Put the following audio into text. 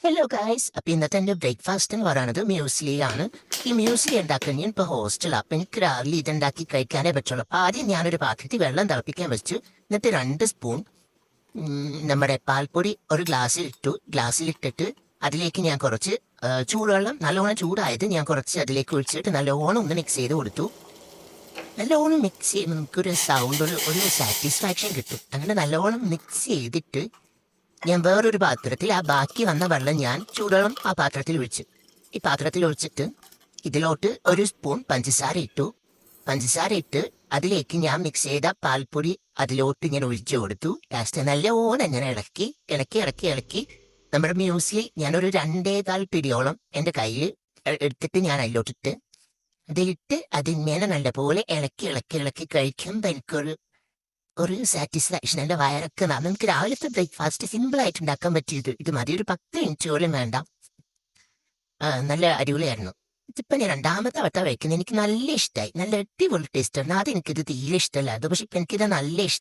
Hello guys, അപ്പം ഇന്നത്തെ എൻ്റെ ബ്രേക്ക്ഫാസ്റ്റ് എന്ന് പറയുന്നത് മ്യൂസ്ലി ആണ്. ഈ മ്യൂസ്ലി ഉണ്ടാക്കാൻ ഞാൻ ഇപ്പോൾ ഹോസ്റ്റലാണ്. അപ്പം എനിക്ക് രാവിലെ ഇതുണ്ടാക്കി കഴിക്കാനേ പറ്റുള്ളൂ. അപ്പം ആദ്യം ഞാനൊരു പാത്രത്തിൽ വെള്ളം തിളപ്പിക്കാൻ വെച്ചു. എന്നിട്ട് 2 സ്പൂൺ നമ്മുടെ പാൽപ്പൊടി ഒരു ഗ്ലാസ്സിലിട്ടിട്ട് അതിലേക്ക് ഞാൻ കുറച്ച് ചൂടുവെള്ളം നല്ലോണം ചൂടായത് ഞാൻ കുറച്ച് അതിലേക്ക് ഒഴിച്ചിട്ട് നല്ലോണം ഒന്ന് മിക്സ് ചെയ്ത് കൊടുത്തു. നല്ലോണം മിക്സ് ചെയ്യുമ്പോൾ നമുക്കൊരു സൗണ്ട് ഒരു സാറ്റിസ്ഫാക്ഷൻ കിട്ടും. അങ്ങനെ നല്ലോണം മിക്സ് ചെയ്തിട്ട് ഞാൻ വേറൊരു പാത്രത്തിൽ ആ ബാക്കി വന്ന വെള്ളം ഞാൻ ചൂടുവെള്ളം ആ പാത്രത്തിൽ ഒഴിച്ചു. ഈ പാത്രത്തിൽ ഒഴിച്ചിട്ട് ഇതിലോട്ട് 1 സ്പൂൺ പഞ്ചസാര ഇട്ട് അതിലേക്ക് ഞാൻ മിക്സ് ചെയ്ത പാൽപ്പൊടി അതിലോട്ട് ഇങ്ങനെ ഒഴിച്ചു കൊടുത്തു. ലാസ്റ്റ് നല്ലോണം ഇങ്ങനെ ഇളക്കി ഇളക്കി ഇളക്കി ഇളക്കി നമ്മുടെ മ്യൂസ്ലി ഞാനൊരു 2.25 പിടിയോളം എൻ്റെ കയ്യിൽ എടുത്തിട്ട് ഞാൻ അതിലോട്ടിട്ട് അതിലിട്ട് അതിന്മേലെ നല്ലപോലെ ഇളക്കി ഇളക്കി ഇളക്കി കഴിക്കുമ്പോൾ ഒരു സാറ്റിസ്ഫാക്ഷൻ. എൻ്റെ വയറൊക്കെ നമുക്ക് രാവിലത്തെ ബ്രേക്ക്ഫാസ്റ്റ് സിമ്പിൾ ആയിട്ട് ഉണ്ടാക്കാൻ പറ്റിയത് ഇത് മതി. ഒരു 10 മിനിറ്റ് പോലും വേണ്ട. നല്ല അടിപൊളിയായിരുന്നു. ഇതിപ്പോൾ ഞാൻ 2ാമത്തെ വട്ടം കഴിക്കുന്നത്. എനിക്ക് നല്ല ഇഷ്ടമായി. നല്ല അടിപൊളി ടേസ്റ്റ് ആണ്. ആദ്യം എനിക്കിത് തീരെ ഇഷ്ടമല്ല. അത് പക്ഷെ ഇപ്പം എനിക്കിത് നല്ല ഇഷ്ടം.